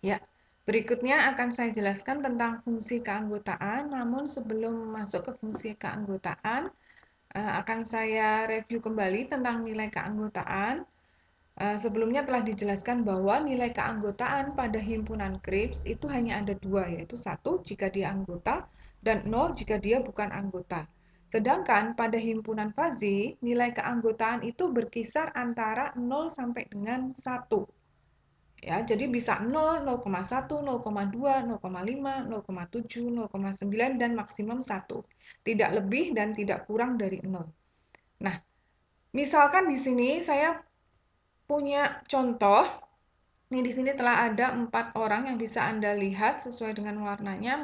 Ya, berikutnya akan saya jelaskan tentang fungsi keanggotaan, namun sebelum masuk ke fungsi keanggotaan, akan saya review kembali tentang nilai keanggotaan. Sebelumnya telah dijelaskan bahwa nilai keanggotaan pada himpunan Kripps itu hanya ada dua, yaitu 1 jika dia anggota dan 0 jika dia bukan anggota. Sedangkan pada himpunan Fuzzy, nilai keanggotaan itu berkisar antara 0 sampai dengan 1. Ya, jadi bisa 0, 0,1, 0,2, 0,5, 0,7, 0,9 dan maksimum 1. Tidak lebih dan tidak kurang dari 0. Nah, misalkan di sini saya punya contoh. Ini di sini telah ada 4 orang yang bisa Anda lihat sesuai dengan warnanya.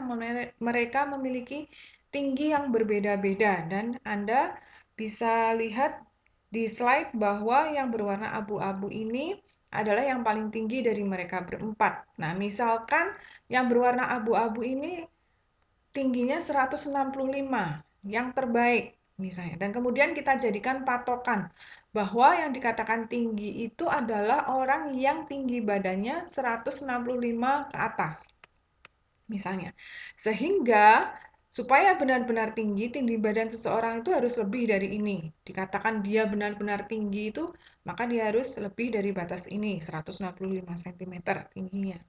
Mereka memiliki tinggi yang berbeda-beda dan Anda bisa lihat di slide bahwa yang berwarna abu-abu ini adalah yang paling tinggi dari mereka berempat. Nah, misalkan yang berwarna abu-abu ini tingginya 165, yang terbaik misalnya. Dan kemudian kita jadikan patokan bahwa yang dikatakan tinggi itu adalah orang yang tinggi badannya 165 ke atas. Misalnya. Sehingga supaya benar-benar tinggi, tinggi badan seseorang itu harus lebih dari ini. Dikatakan dia benar-benar tinggi itu, maka dia harus lebih dari batas ini, 165 cm tingginya.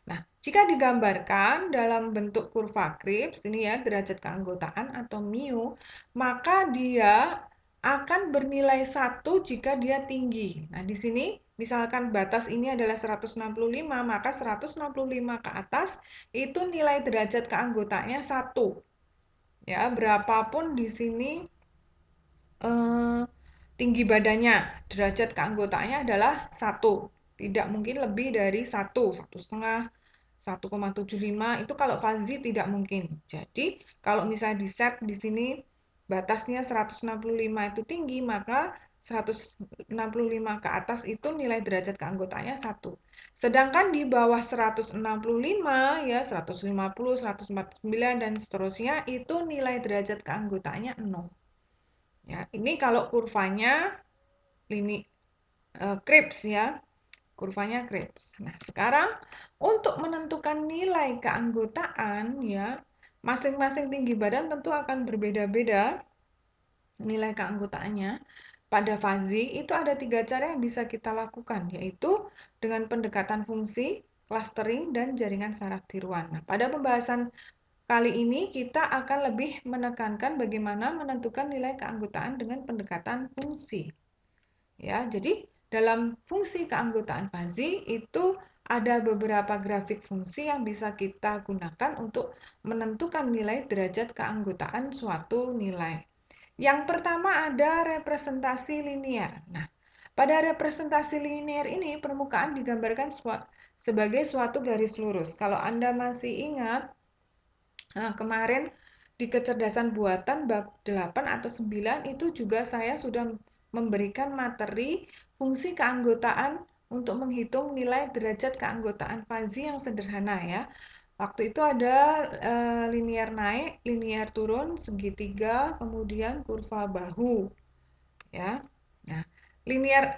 Nah, jika digambarkan dalam bentuk kurva Kripps, ini ya derajat keanggotaan atau mu, maka dia akan bernilai 1 jika dia tinggi. Nah, di sini misalkan batas ini adalah 165, maka 165 ke atas itu nilai derajat keanggotanya 1. Ya, berapapun di sini tinggi badannya, derajat keanggotaannya adalah 1. Tidak mungkin lebih dari 1, 1,5, 1,75 itu kalau Fuzzy tidak mungkin. Jadi, kalau misalnya di set di sini batasnya 165 itu tinggi, maka 165 ke atas itu nilai derajat keanggotaannya 1. Sedangkan di bawah 165 ya 150, 149 dan seterusnya itu nilai derajat keanggotaannya 0. Ya, ini kalau kurvanya Kripps ya. Kurvanya Kripps. Nah, sekarang untuk menentukan nilai keanggotaan ya, masing-masing tinggi badan tentu akan berbeda-beda nilai keanggotaannya. Pada Fuzzy itu ada 3 cara yang bisa kita lakukan, yaitu dengan pendekatan fungsi, clustering, dan jaringan saraf tiruan. Nah, pada pembahasan kali ini kita akan lebih menekankan bagaimana menentukan nilai keanggotaan dengan pendekatan fungsi. Ya, jadi dalam fungsi keanggotaan Fuzzy itu ada beberapa grafik fungsi yang bisa kita gunakan untuk menentukan nilai derajat keanggotaan suatu nilai. Yang pertama ada representasi linear. Nah, pada representasi linear ini permukaan digambarkan sebagai suatu garis lurus. Kalau Anda masih ingat, kemarin di kecerdasan buatan bab 8 atau 9 itu juga saya sudah memberikan materi fungsi keanggotaan untuk menghitung nilai derajat keanggotaan Fuzzy yang sederhana ya. Waktu itu ada linear naik, linear turun, segitiga, kemudian kurva bahu ya. Nah,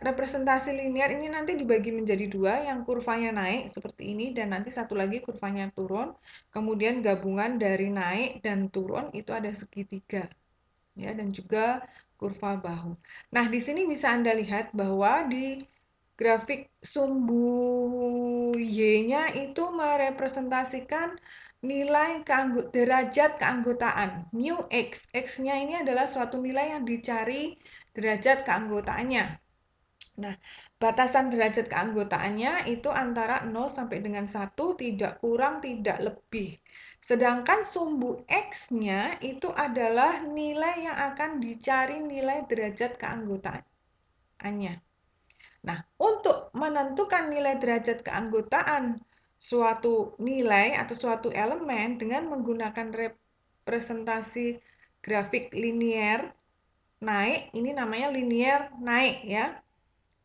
representasi linear ini nanti dibagi menjadi dua, yang kurvanya naik seperti ini dan nanti satu lagi kurvanya turun. Kemudian gabungan dari naik dan turun itu ada segitiga. Ya, dan juga kurva bahu. Nah, di sini bisa Anda lihat bahwa di grafik sumbu Y-nya itu merepresentasikan nilai derajat keanggotaan mu X. X-nya ini adalah suatu nilai yang dicari derajat keanggotaannya. Nah, batasan derajat keanggotaannya itu antara 0 sampai dengan 1, tidak kurang, tidak lebih. Sedangkan sumbu X-nya itu adalah nilai yang akan dicari nilai derajat keanggotaannya. Nah, untuk menentukan nilai derajat keanggotaan suatu nilai atau suatu elemen dengan menggunakan representasi grafik linear naik, ini namanya linear naik ya.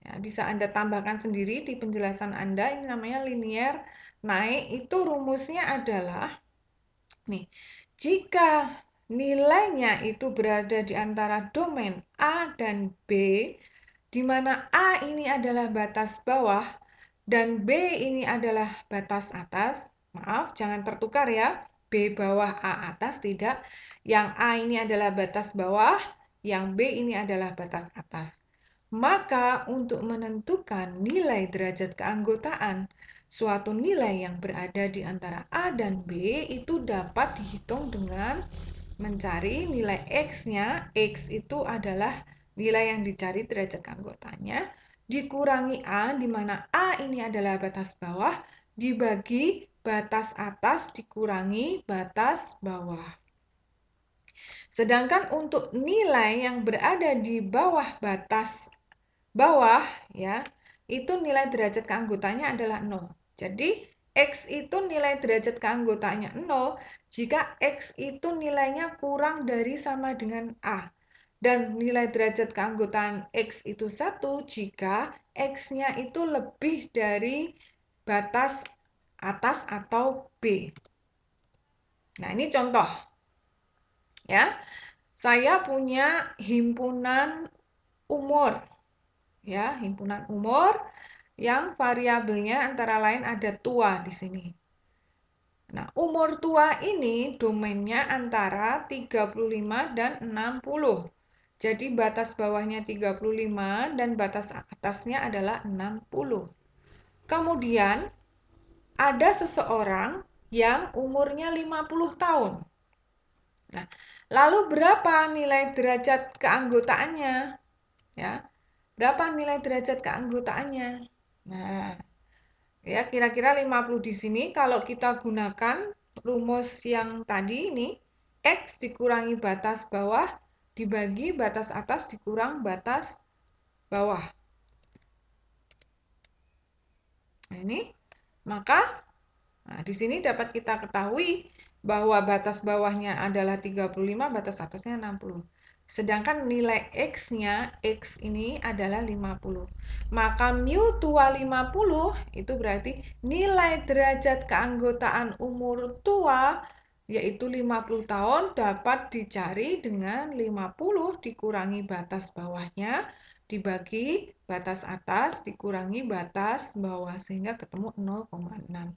Ya, bisa Anda tambahkan sendiri di penjelasan Anda, ini namanya linear naik. Itu rumusnya adalah, nih, jika nilainya itu berada di antara domain A dan B, di mana A ini adalah batas bawah dan B ini adalah batas atas, maaf jangan tertukar ya, B bawah A atas, tidak. Yang A ini adalah batas bawah, yang B ini adalah batas atas. Maka untuk menentukan nilai derajat keanggotaan, suatu nilai yang berada di antara A dan B itu dapat dihitung dengan mencari nilai X-nya. X itu adalah nilai yang dicari derajat keanggotaannya, dikurangi A, di mana A ini adalah batas bawah, dibagi batas atas dikurangi batas bawah. Sedangkan untuk nilai yang berada di bawah batas bawah, ya, itu nilai derajat keanggotaannya adalah 0. Jadi, X itu nilai derajat keanggotaannya 0 jika X itu nilainya kurang dari sama dengan A. Dan nilai derajat keanggotaan X itu 1 jika X-nya itu lebih dari batas atas atau B. Nah, ini contoh. Ya, saya punya himpunan umur. Ya, himpunan umur yang variabelnya antara lain ada tua di sini. Nah, umur tua ini domainnya antara 35 dan 60. Jadi batas bawahnya 35 dan batas atasnya adalah 60. Kemudian ada seseorang yang umurnya 50 tahun. Nah, lalu berapa nilai derajat keanggotaannya? Ya, berapa nilai derajat keanggotaannya? Nah, ya kira-kira 50 di sini kalau kita gunakan rumus yang tadi ini, X dikurangi batas bawah dibagi batas atas dikurang batas bawah. Nah, ini maka di sini dapat kita ketahui bahwa batas bawahnya adalah 35, batas atasnya 60. Sedangkan nilai X-nya, X ini adalah 50. Maka mu tua 50 itu berarti nilai derajat keanggotaan umur tua yaitu 50 tahun dapat dicari dengan 50 dikurangi batas bawahnya dibagi batas atas dikurangi batas bawah sehingga ketemu 0,6.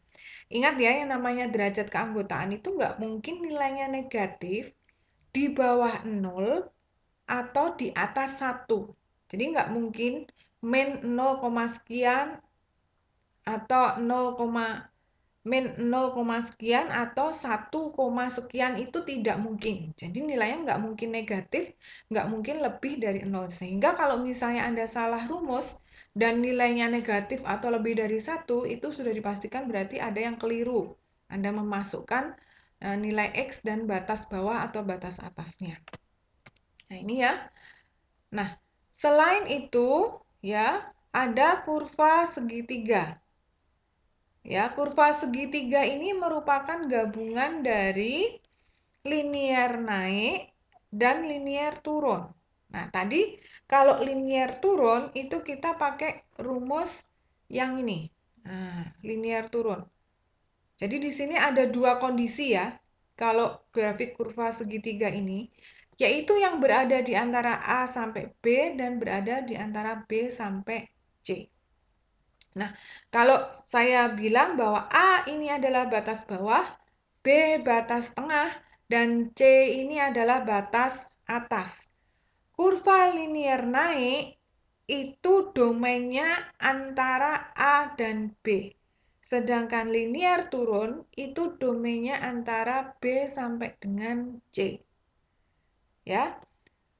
Ingat ya, yang namanya derajat keanggotaan itu nggak mungkin nilainya negatif di bawah 0 atau di atas 1. Jadi nggak mungkin min 0, sekian atau 0, min 0, sekian atau 1, sekian itu tidak mungkin. Jadi nilainya nggak mungkin negatif, nggak mungkin lebih dari 0. Sehingga kalau misalnya Anda salah rumus dan nilainya negatif atau lebih dari 1, itu sudah dipastikan berarti ada yang keliru. Anda memasukkan nilai X dan batas bawah atau batas atasnya. Nah, ini ya. Nah, selain itu ya, ada kurva segitiga. Ya, kurva segitiga ini merupakan gabungan dari linier naik dan linier turun. Nah, tadi kalau linier turun itu kita pakai rumus yang ini. Nah, linier turun. Jadi di sini ada dua kondisi ya. Kalau grafik kurva segitiga ini, yaitu yang berada di antara A sampai B dan berada di antara B sampai C. Nah, kalau saya bilang bahwa A ini adalah batas bawah, B batas tengah, dan C ini adalah batas atas. Kurva linier naik itu domainnya antara A dan B. Sedangkan linier turun itu domainnya antara B sampai dengan C. Ya.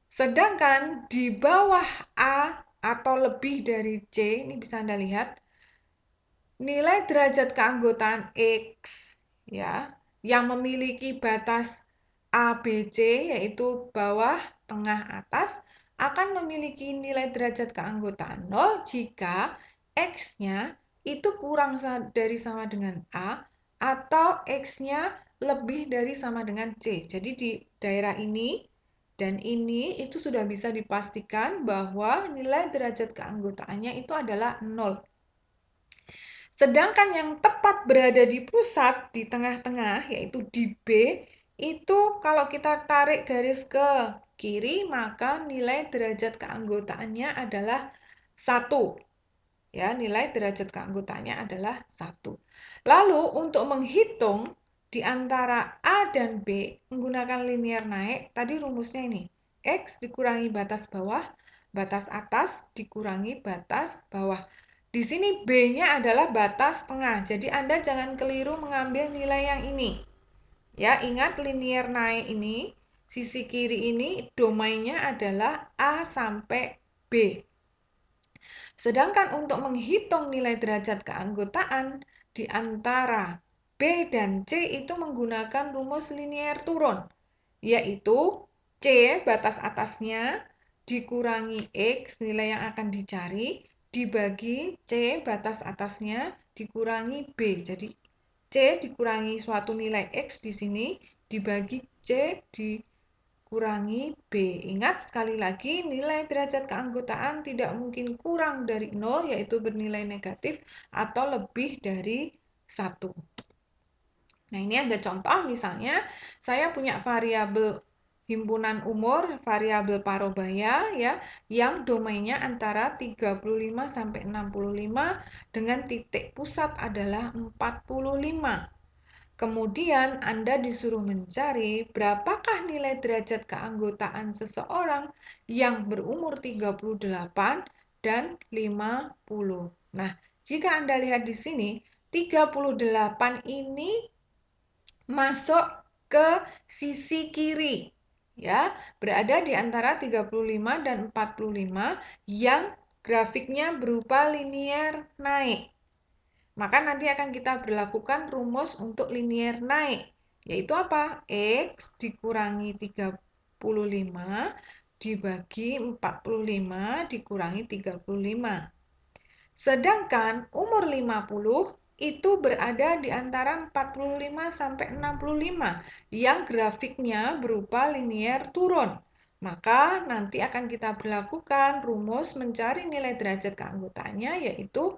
Sedangkan di bawah A atau lebih dari C, ini bisa Anda lihat, nilai derajat keanggotaan X ya yang memiliki batas ABC yaitu bawah, tengah, atas akan memiliki nilai derajat keanggotaan 0 jika X-nya itu kurang dari sama dengan A atau X-nya lebih dari sama dengan C. Jadi di daerah ini dan ini itu sudah bisa dipastikan bahwa nilai derajat keanggotaannya itu adalah 0. Sedangkan yang tepat berada di pusat, di tengah-tengah, yaitu di B, itu kalau kita tarik garis ke kiri, maka nilai derajat keanggotaannya adalah 1. Ya, nilai derajat keanggotaannya adalah 1. Lalu untuk menghitung di antara A dan B menggunakan linear naik, tadi rumusnya ini. X dikurangi batas bawah, batas atas dikurangi batas bawah. Di sini B-nya adalah batas tengah. Jadi Anda jangan keliru mengambil nilai yang ini. Ya, ingat linear naik ini, sisi kiri ini domainnya adalah A sampai B. Sedangkan untuk menghitung nilai derajat keanggotaan di antara B dan C itu menggunakan rumus linear turun, yaitu C batas atasnya dikurangi X nilai yang akan dicari dibagi C batas atasnya dikurangi B. Jadi C dikurangi suatu nilai X di sini dibagi C dikurangi B. Ingat sekali lagi nilai derajat keanggotaan tidak mungkin kurang dari 0 yaitu bernilai negatif atau lebih dari 1. Nah, ini ada contoh misalnya saya punya variabel himpunan umur, variabel parobaya ya, yang domainnya antara 35 sampai 65 dengan titik pusat adalah 45. Kemudian Anda disuruh mencari berapakah nilai derajat keanggotaan seseorang yang berumur 38 dan 50. Nah, jika Anda lihat di sini, 38 ini masuk ke sisi kiri. Ya, berada di antara 35 dan 45 yang grafiknya berupa linear naik. Maka nanti akan kita berlakukan rumus untuk linear naik, yaitu apa? X dikurangi 35 dibagi 45 dikurangi 35. Sedangkan umur 50 itu berada di antara 45 sampai 65 yang grafiknya berupa linear turun. Maka nanti akan kita berlakukan rumus mencari nilai derajat keanggotaannya yaitu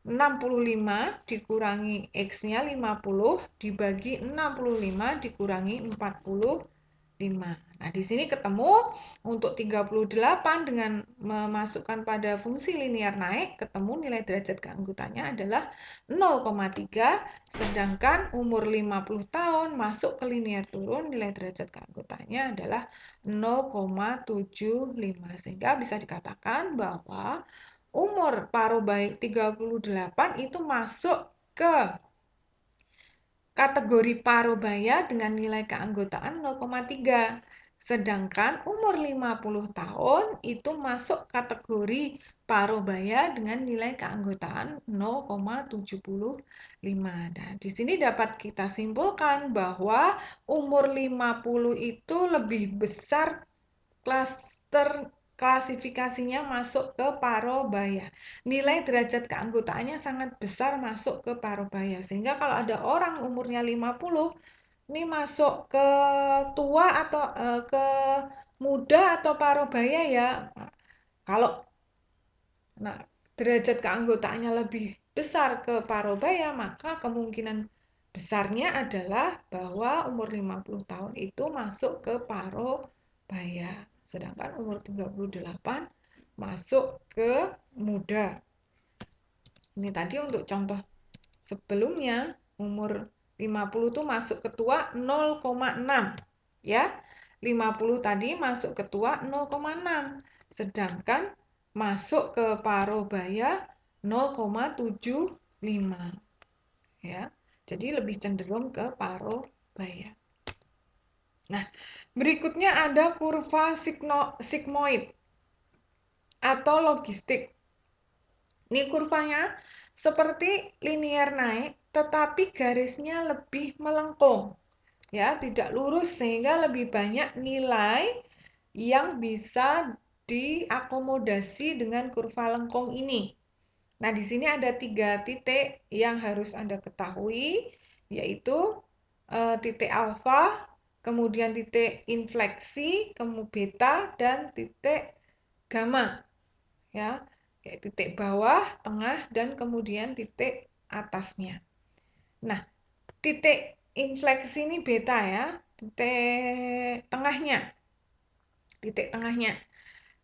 65 dikurangi X-nya 50 dibagi 65 dikurangi 45. Nah, di sini ketemu untuk 38 dengan memasukkan pada fungsi linear naik, ketemu nilai derajat keanggotaannya adalah 0,3, sedangkan umur 50 tahun masuk ke linear turun, nilai derajat keanggotaannya adalah 0,75. Sehingga bisa dikatakan bahwa umur parubaya 38 itu masuk ke kategori parubaya dengan nilai keanggotaan 0,3. Sedangkan umur 50 tahun itu masuk kategori parubaya dengan nilai keanggotaan 0,75. Nah, di sini dapat kita simpulkan bahwa umur 50 itu lebih besar klaster klasifikasinya masuk ke parobaya. Nilai derajat keanggotaannya sangat besar masuk ke parobaya. Sehingga kalau ada orang umurnya 50, ini masuk ke tua atau ke muda atau parobaya ya. Kalau derajat keanggotaannya lebih besar ke parobaya, maka kemungkinan besarnya adalah bahwa umur 50 tahun itu masuk ke parobaya. Sedangkan umur 38 masuk ke muda. Ini tadi untuk contoh sebelumnya, umur 50 tuh masuk ke tua 0,6. Ya, 50 tadi masuk ke tua 0,6. Sedangkan masuk ke parobaya 0,75. Ya, jadi lebih cenderung ke parobaya. Nah, berikutnya ada kurva sigmoid atau logistik. Ini kurvanya seperti linear naik, tetapi garisnya lebih melengkung. Ya, tidak lurus sehingga lebih banyak nilai yang bisa diakomodasi dengan kurva lengkung ini. Nah, di sini ada 3 titik yang harus Anda ketahui, yaitu titik alfa, kemudian titik infleksi, kemudian beta, dan titik gamma. Ya, titik bawah, tengah, dan kemudian titik atasnya. Nah, titik infleksi ini beta ya, titik tengahnya.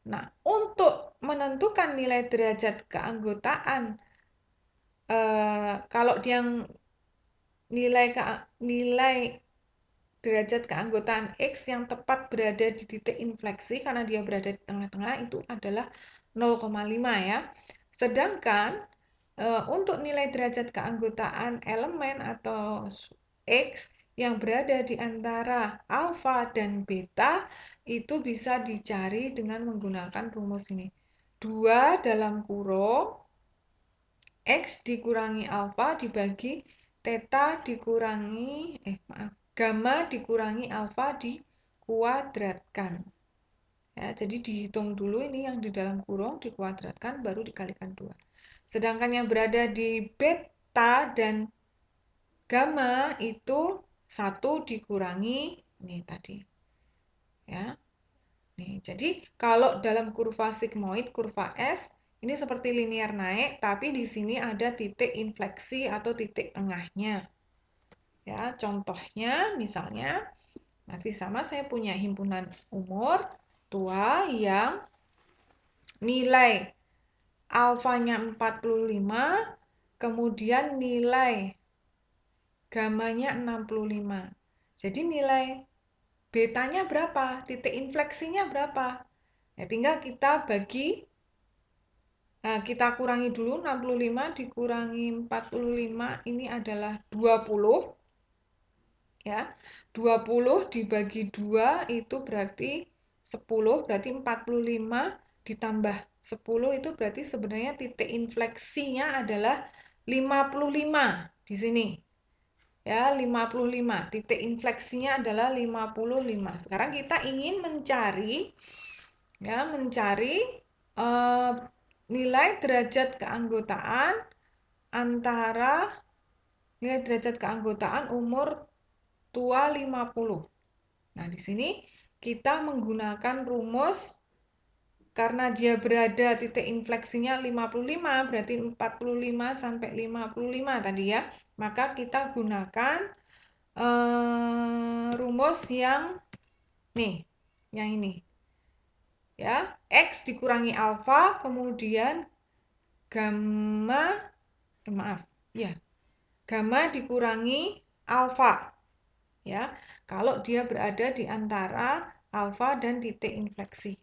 Nah, untuk menentukan nilai derajat keanggotaan, kalau yang nilai derajat keanggotaan X yang tepat berada di titik infleksi karena dia berada di tengah-tengah itu adalah 0,5 ya. Sedangkan untuk nilai derajat keanggotaan elemen atau X yang berada di antara alfa dan beta itu bisa dicari dengan menggunakan rumus ini. 2 dalam kurung X dikurangi alfa dibagi theta dikurangi gamma dikurangi alfa dikuadratkan. Ya, jadi dihitung dulu ini yang di dalam kurung dikuadratkan baru dikalikan 2. Sedangkan yang berada di beta dan gamma itu 1 dikurangi ini tadi. Ya. Nih, jadi kalau dalam kurva sigmoid, kurva S ini seperti linear naik, tapi di sini ada titik infleksi atau titik tengahnya. Ya, contohnya misalnya masih sama, saya punya himpunan umur tua yang nilai alfanya 45, kemudian nilai gamanya 65. Jadi nilai betanya berapa? Titik infleksinya berapa? Ya, tinggal kita bagi. Nah, kita kurangi dulu 65 dikurangi 45 ini adalah 20. Ya. 20 dibagi 2 itu berarti 10, berarti 45 ditambah 10 itu berarti sebenarnya titik infleksinya adalah 55 di sini. Ya, 55. Titik infleksinya adalah 55. Sekarang kita ingin mencari nilai derajat keanggotaan antara nilai derajat keanggotaan umur tua 50. Nah, di sini kita menggunakan rumus karena dia berada titik infleksinya 55, berarti 45 sampai 55 tadi ya. Maka kita gunakan rumus yang ini. Ya, X dikurangi alfa, kemudian gamma dikurangi alfa. Ya, kalau dia berada di antara alfa dan titik infleksi.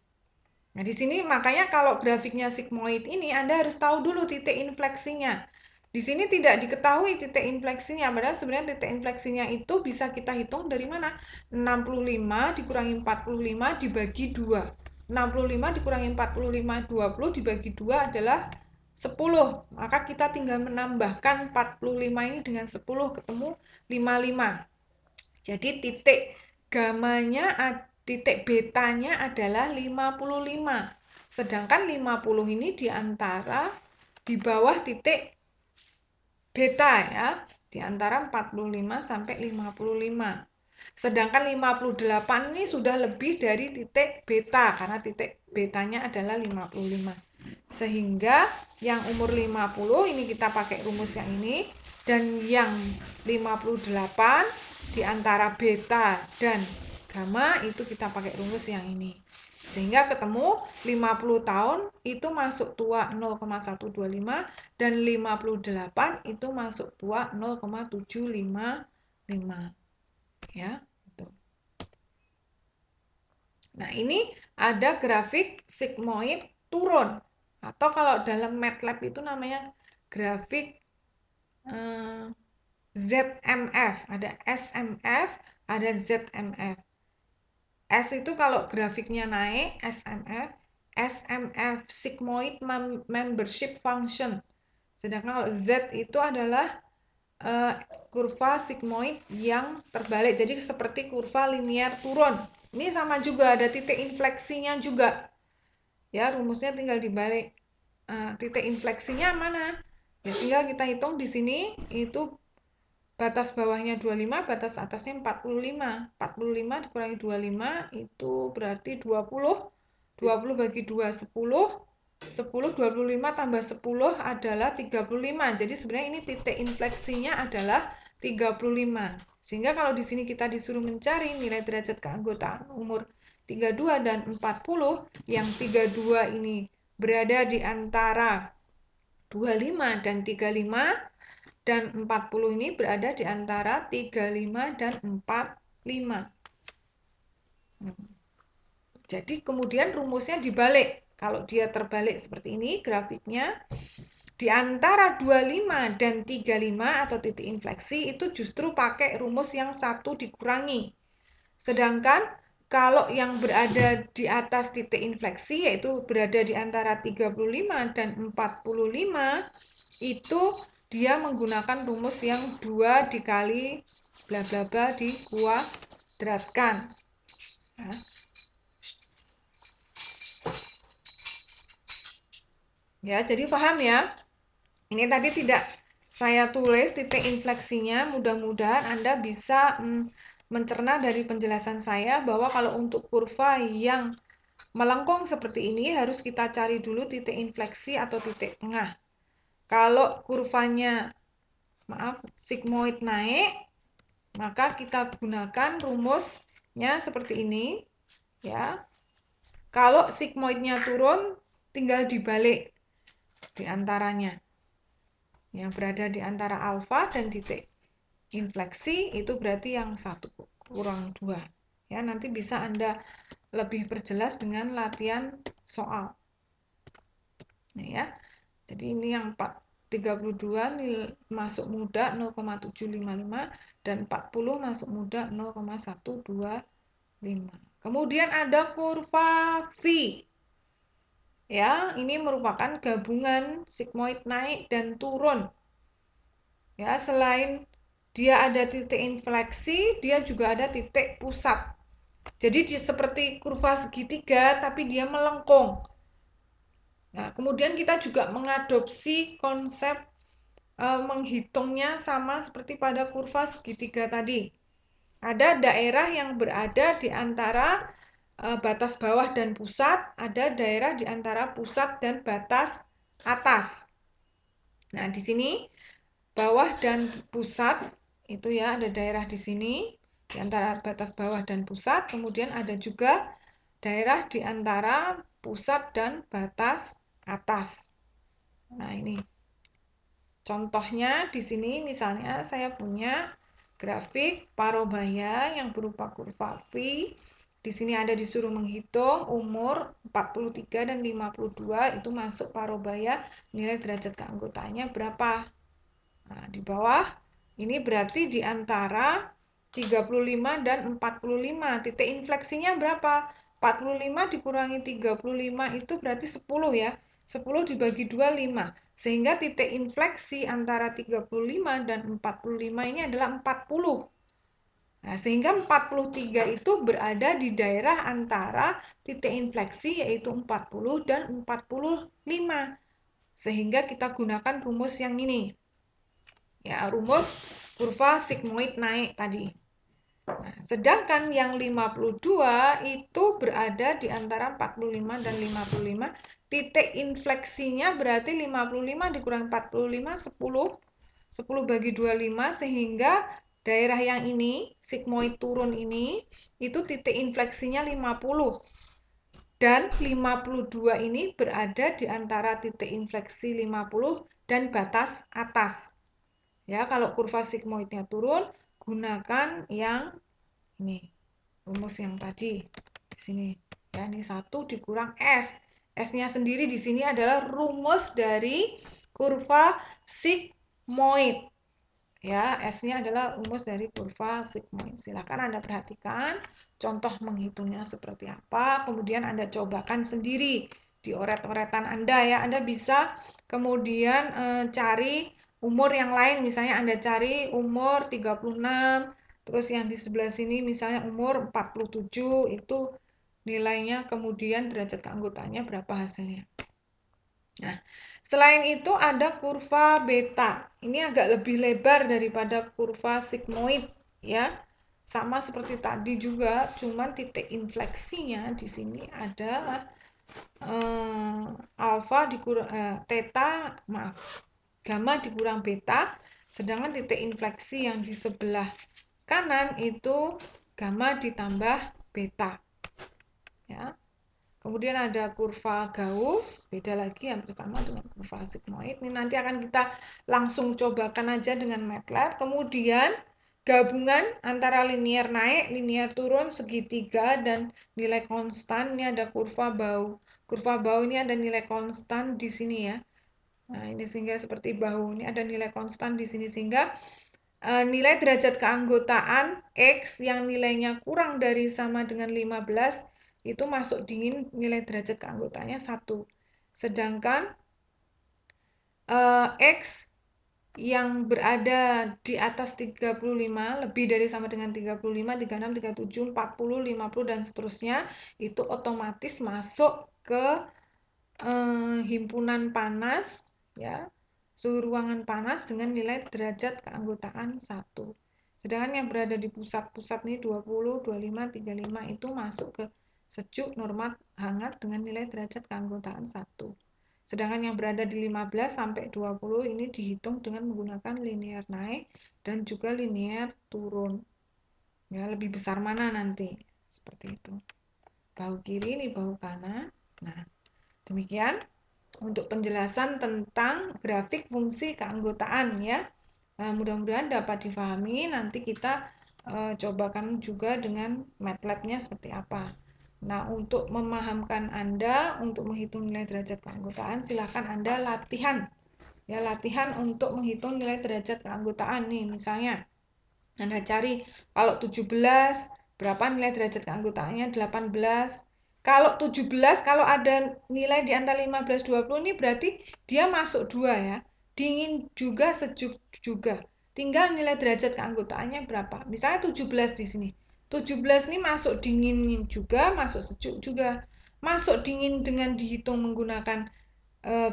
Nah, di sini makanya kalau grafiknya sigmoid ini Anda harus tahu dulu titik infleksinya. Di sini tidak diketahui titik infleksinya, padahal sebenarnya titik infleksinya itu bisa kita hitung dari mana? 65 dikurangi 45 dibagi 2. 65 dikurangi 45, 20 dibagi 2 adalah 10. Maka kita tinggal menambahkan 45 ini dengan 10, ketemu 55. Jadi titik betanya adalah 55. Sedangkan 50 ini di bawah titik beta ya, di antara 45 sampai 55. Sedangkan 58 ini sudah lebih dari titik beta karena titik betanya adalah 55. Sehingga yang umur 50 ini kita pakai rumus yang ini, dan yang 58 di antara beta dan gamma itu kita pakai rumus yang ini. Sehingga ketemu 50 tahun itu masuk tua 0,125 dan 58 itu masuk tua 0,755. Ya, gitu. Nah, ini ada grafik sigmoid turun. Atau kalau dalam MATLAB itu namanya grafik ZMF. Ada SMF, ada ZMF. S itu kalau grafiknya naik, SMF sigmoid membership function. Sedangkan kalau Z itu adalah kurva sigmoid yang terbalik. Jadi seperti kurva linear turun. Ini sama juga, ada titik infleksinya juga. Ya, rumusnya tinggal dibalik. Titik infleksinya mana? Ya, tinggal kita hitung di sini itu batas bawahnya 25, batas atasnya 45. 45 dikurangi 25 itu berarti 20. 20 bagi 2 10. 10 25 tambah 10 adalah 35. Jadi sebenarnya ini titik infleksinya adalah 35. Sehingga kalau di sini kita disuruh mencari nilai derajat keanggotaan umur 32 dan 40, yang 32 ini berada di antara 25 dan 35, dan 40 ini berada di antara 35 dan 45. Jadi kemudian rumusnya dibalik. Kalau dia terbalik seperti ini grafiknya, di antara 25 dan 35 atau titik infleksi itu justru pakai rumus yang 1 dikurangi. Sedangkan kalau yang berada di atas titik infleksi, yaitu berada di antara 35 dan 45, itu dia menggunakan rumus yang 2 dikali bla bla bla dikuadratkan. Nah, ya, jadi paham ya? Ini tadi tidak saya tulis titik infleksinya, mudah-mudahan Anda bisa mencerna dari penjelasan saya bahwa kalau untuk kurva yang melengkung seperti ini harus kita cari dulu titik infleksi atau titik tengah. Kalau kurvanya sigmoid naik, maka kita gunakan rumusnya seperti ini, ya. Kalau sigmoidnya turun, tinggal dibalik di antaranya. Yang berada di antara alfa dan titik infleksi itu berarti yang 1 kurang 2. Ya, nanti bisa Anda lebih perjelas dengan latihan soal. Nah, ya. Jadi ini yang 32 masuk muda 0,755 dan 40 masuk muda 0,125. Kemudian ada kurva V. Ya, ini merupakan gabungan sigmoid naik dan turun. Ya, selain dia ada titik infleksi, dia juga ada titik pusat. Jadi seperti kurva segitiga, tapi dia melengkung. Nah, kemudian kita juga mengadopsi konsep menghitungnya sama seperti pada kurva segitiga tadi. Ada daerah yang berada di antara batas bawah dan pusat, ada daerah di antara pusat dan batas atas. Nah, di sini bawah dan pusat itu ya, ada daerah di sini di antara batas bawah dan pusat, kemudian ada juga daerah di antara pusat dan batas atas. Nah, ini contohnya di sini misalnya saya punya grafik parobaya yang berupa kurva V. Di sini ada disuruh menghitung umur 43 dan 52 itu masuk parobaya, nilai derajat keanggotaannya berapa. Nah, di bawah ini berarti di antara 35 dan 45. Titik infleksinya berapa? 45 dikurangi 35 itu berarti 10 ya. 10 dibagi 2, 5. Sehingga titik infleksi antara 35 dan 45 ini adalah 40. Nah, sehingga 43 itu berada di daerah antara titik infleksi yaitu 40 dan 45. Sehingga kita gunakan rumus yang ini. Ya, rumus kurva sigmoid naik tadi. Nah, sedangkan yang 52 itu berada di antara 45 dan 55. Titik infleksinya berarti 55 dikurang 45, 10. 10 bagi 25 sehingga daerah yang ini, sigmoid turun ini, itu titik infleksinya 50. Dan 52 ini berada di antara titik infleksi 50 dan batas atas. Ya, kalau kurva sigmoidnya turun, gunakan yang ini, rumus yang tadi. Di sini, ya, ini 1 dikurang S. S-nya sendiri di sini adalah rumus dari kurva sigmoid. Ya, S-nya adalah rumus dari kurva sigmoid. Silakan Anda perhatikan contoh menghitungnya seperti apa, kemudian Anda cobakan sendiri di oret-oretan Anda ya. Anda bisa kemudian cari umur yang lain, misalnya Anda cari umur 36, terus yang di sebelah sini misalnya umur 47, itu nilainya kemudian derajat keanggotaannya berapa hasilnya. Nah, selain itu ada kurva beta. Ini agak lebih lebar daripada kurva sigmoid ya. Sama seperti tadi juga, cuman titik infleksinya di sini adalah alfa dikurang theta, maaf, gamma dikurang beta, sedangkan titik infleksi yang di sebelah kanan itu gamma ditambah beta. ya. Kemudian ada kurva Gauss, beda lagi, hampir sama dengan kurva sigmoid. Ini nanti akan kita langsung cobakan aja dengan MATLAB. Kemudian gabungan antara linear naik, linear turun, segitiga, dan nilai konstan. Ini ada kurva bahu. Kurva bahu ini ada nilai konstan di sini ya. Nah, ini sehingga seperti bahu. Ini ada nilai konstan di sini sehingga nilai derajat keanggotaan X yang nilainya kurang dari sama dengan 15 itu masuk dingin nilai derajat keanggotaannya 1. Sedangkan X yang berada di atas 35, lebih dari sama dengan 35, 36, 37, 40, 50, dan seterusnya, itu otomatis masuk ke himpunan panas, ya, suhu ruangan panas dengan nilai derajat keanggotaan 1. Sedangkan yang berada di pusat-pusat ini 20, 25, 35 itu masuk ke sejuk, normal, hangat dengan nilai derajat keanggotaan 1. Sedangkan yang berada di 15 sampai 20 ini dihitung dengan menggunakan linear naik dan juga linear turun. Ya, lebih besar mana nanti? Seperti itu. Bahu kiri ini bahu kanan. Nah, demikian untuk penjelasan tentang grafik fungsi keanggotaan ya. Nah, mudah-mudahan dapat difahami. Nanti kita cobakan juga dengan MATLAB-nya seperti apa. Nah, untuk memahamkan Anda untuk menghitung nilai derajat keanggotaan, silahkan Anda latihan. Ya, latihan untuk menghitung nilai derajat keanggotaan nih, misalnya Anda cari kalau 17 berapa nilai derajat keanggotaannya 18. Kalau 17, kalau ada nilai di antara 15 20 ini berarti dia masuk 2 ya. Dingin juga, sejuk juga. Tinggal nilai derajat keanggotaannya berapa. Misalnya 17 di sini. 17 ini masuk dingin juga, masuk sejuk juga. Masuk dingin dengan dihitung menggunakan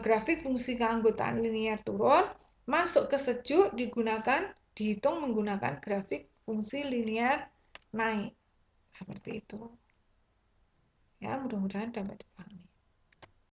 grafik fungsi keanggotaan linear turun, masuk ke sejuk digunakan dihitung menggunakan grafik fungsi linear naik. Seperti itu. Ya, mudah-mudahan dapat dipahami.